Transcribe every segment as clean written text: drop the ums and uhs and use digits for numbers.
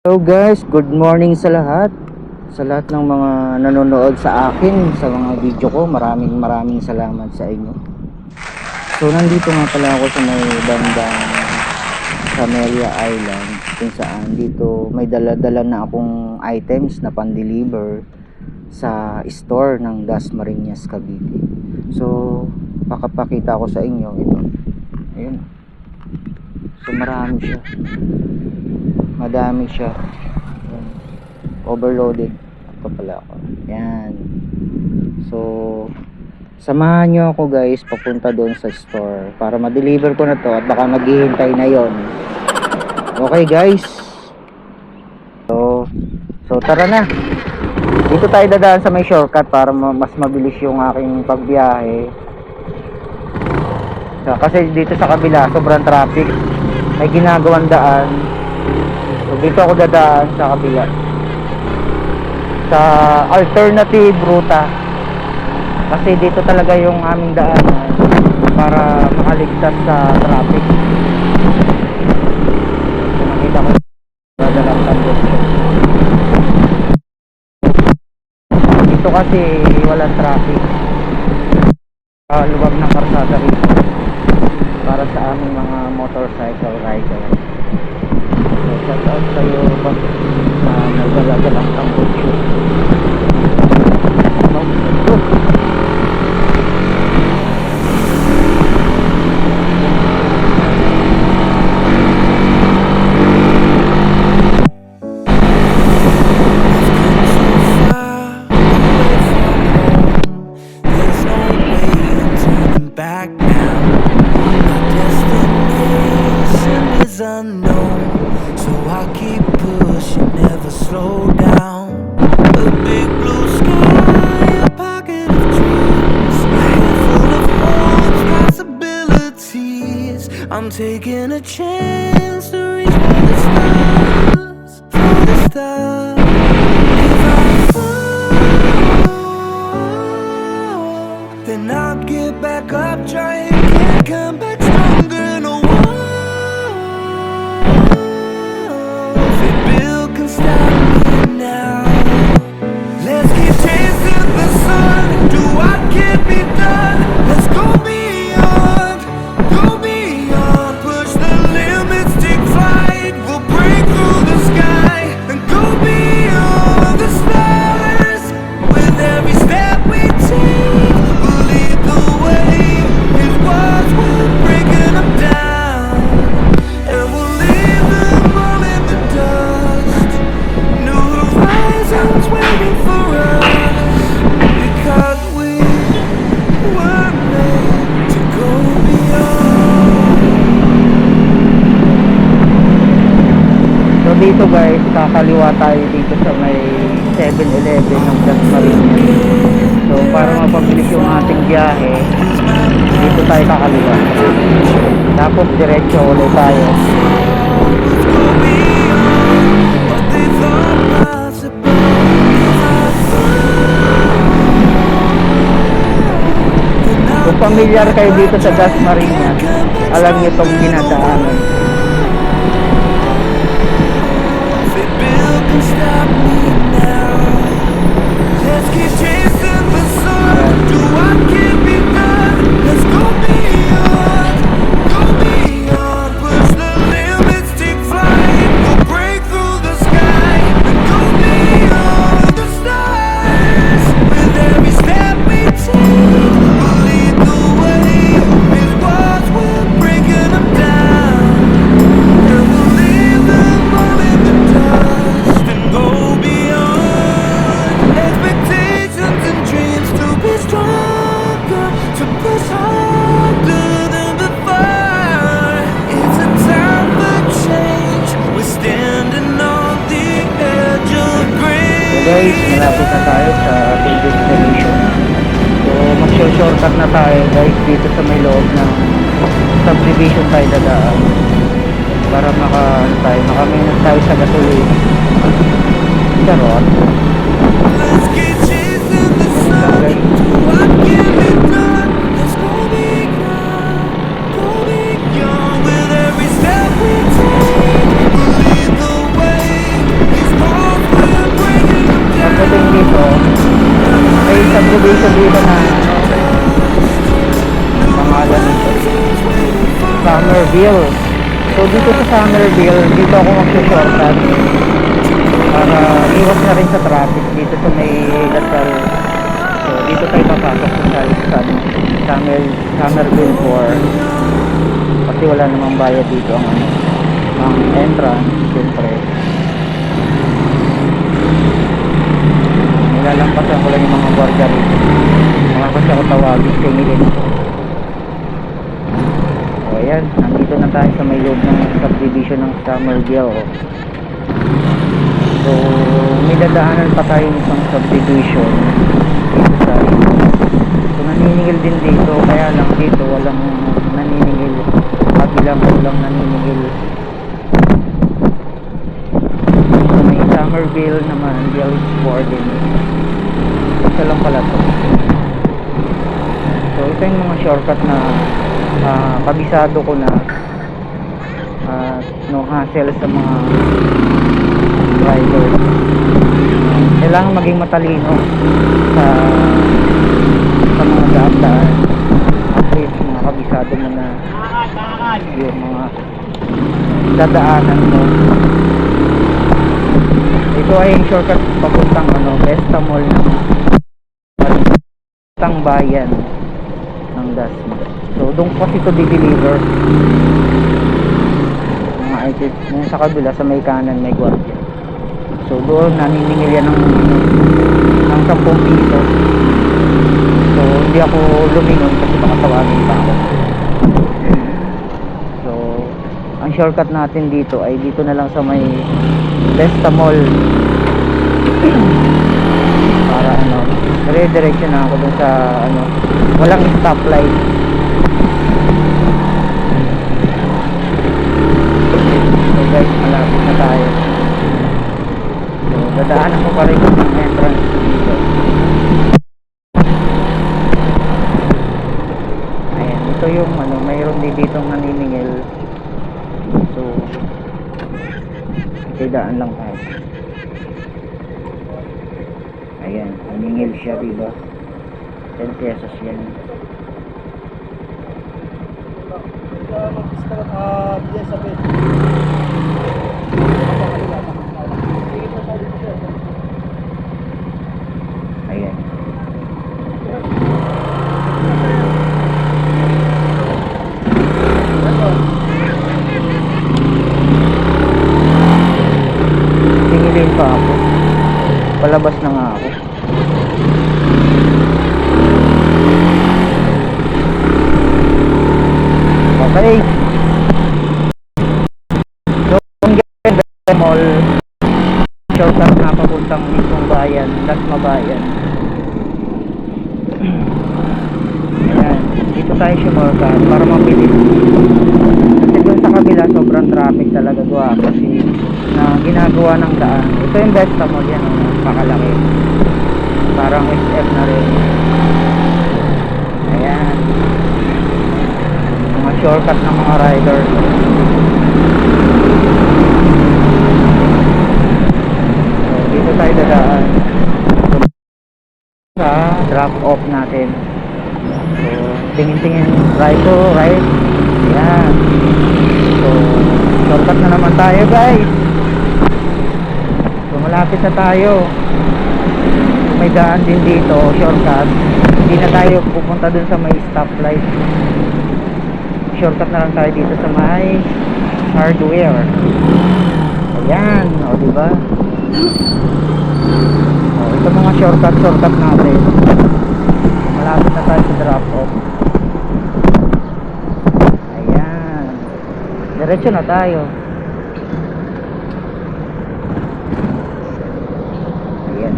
Hello guys, good morning sa lahat. Sa lahat ng mga nanonood sa akin, sa mga video ko, maraming salamat sa inyo. So nandito nga pala ako sa may bandang Camellia Island, kung saan dito may dala-dala na akong items na pan-deliver sa store ng Dasmariñas, Cavite. So pakapakita ko sa inyo ito. Ayun. So madami siya. Ayan. Overloaded pa pala ako. Yan. So samahan nyo ako guys papunta doon sa store para ma-deliver ko na to at baka maghihintay na yon. Okay guys, so tara na, dito tayo dadaan sa may shortcut para mas mabilis yung aking pagbiyahe. So, kasi dito sa kabila sobrang traffic, may ginagawang daan. So dito ako dadaan sa kabila sa alternative ruta, kasi dito talaga yung aming daanan para makaligtas sa traffic. So nakita ko dadalang tandot dito kasi walang traffic, luwag ng karsada rito para sa aming mga motorcycle rider. So shout out sa'yo pag nagdala-dalang tambutso. Unknown, so I keep pushing, never slow down. A big blue sky, a pocket of dreams, a head full of hopes, possibilities. I'm taking a chance to reach for the stars, for the stars. If I fall, then I'll get back up, try again, come back stronger. No stop me now. Let's keep chasing the sun. Do what can be done. Let's go beyond, go beyond. Push the limits, take flight. We'll break through the sky and go beyond the stars. With every step we take, we'll lead the way. His walls will breaking them down, and we'll leave them all in the dust. Horizons waiting for us, because we were meant to go beyond. So dito guys, kakaliwa tayo dito sa may 7-Eleven ng Dasmariñas. So para mapabilis yung ating biyahe, dito tayo kakaliwa, tapos diretso ulit tayo. Kung pamilyar kayo dito sa Dasmariñas, alam niyo itong dinadaanan. Guys, malapit na tayo sa ating destination. So mag-shortcut na tayo guys dito sa may loob ng subdivision tayo dadaan para maka-minus tayo sa gasolina. Charot. Let's keep chasing the sun. Do what can be done. Let's go beyond with every step we take. We'll lead the way. Somerville. So dito sa Somerville, dito ako mag-shortcut para iwas na rin sa traffic dito sa may Lasal. So dito tayo papasok sa Somerville 4 kasi wala namang bayad dito ang ang entrance, siyempre. Nilalampasan ko lang yung mga guardia rito. Mga kasi ako tawagin, tingilin ko. So ayan, nandito na tayo sa may loob ng subdivision ng Somerville. So may dadaanan pa tayo isang subdivision dito sa so naniningil din dito, kaya lang dito walang naniningil, kabilang walang naniningil. So may Somerville naman, Village 4 din, isa lang pala to. So ito yung mga shortcut na kabisado ko na, no hassle sa mga driver. Kailangan maging matalino sa mga daan. At least mga kabisado mo na yung mga dadaanan mo. Ito ay shortcut papuntang Vesta Mall ng papuntang bayan ng Dasma. So doon kasi ito di-deliver mga items. Yung sa kabila sa may kanan may guardia. So doon naniningil yan ng 10 piso. So hindi ako lumingon kasi baka tawagin pa ako. So ang shortcut natin dito ay dito na lang sa may Vesta Mall. Para dire-diretso na ako dun sa walang stoplight. So guys, malapit na tayo. So dadaanan ko pa rin yung entrance dito. Ayan, ito yung mayroon din ditong naniningil. So daan lang tayo. Ayan, naningil siya, diba? 10 pesos yan. Ayan. Tingilin pa ako. Palabas na nga ako. Okay. So, ang ganda mall, shortcut na papuntang mismong bayan, Dasma bayan. Ayan, dito tayo shortcut para mabilis. Kasi dun sa kabila, sobrang traffic talaga doon kasi na ginagawa ng daan. Ito yung Vesta Mall yan, pakalaki. Parang SF na rin. Ayan. Mga shortcut ng mga rider. So, dito tayo dadaan sa drop off natin. So tingin-tingin right to right. Ayan. So shortcut na naman tayo guys. So malapit na tayo. May daan din dito, shortcut. Hindi na tayo pupunta dun sa may stoplight. Shortcut na lang tayo dito sa may hardware. Ayan, o diba? O, ito mga shortcut natin. Malapit na tayo sa drop off. Ayan. Diretso na tayo. Ayan.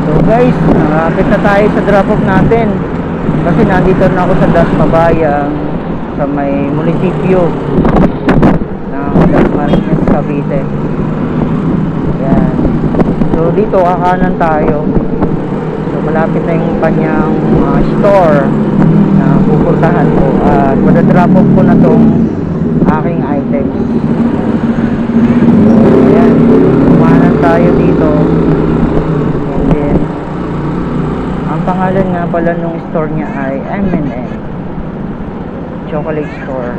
So guys, nakapit na tayo sa drop off natin. Kasi nandito na ako sa Dasma Bayan, sa may munisipyo ng Dasmariñas, Cavite. Ayan. So dito kakanan tayo. So malapit na yung kanyang store na pupuntahan ko. At drop off ko na tong aking items. So ayan, kumanan tayo dito. And store niya ay M&M chocolate store.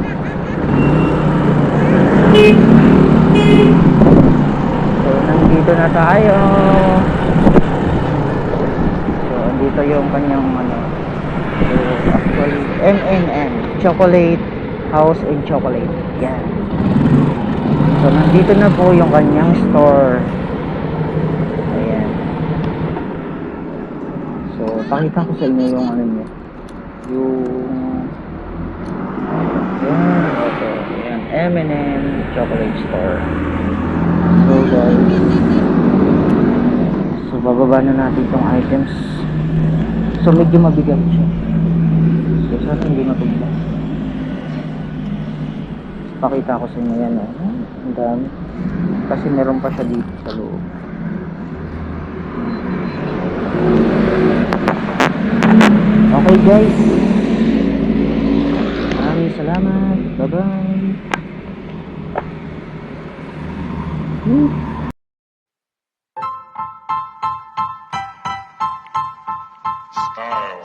So nandito na tayo. So andito yung kanyang ano. So actually M&M chocolate house and chocolate. Yan. So nandito na po yung kanyang store. Ayan. So pakita ko sa inyo yung ano niya. Yung ito. Ayan. M&M chocolate store. So guys. So bababa na natin itong items. So medyo mabigat siya. So sana hindi matugba. Pakita ko sa inyo yan. Ang dami. Kasi meron pa siya dito sa loob. Okay guys. Maraming salamat. Bye bye. Style.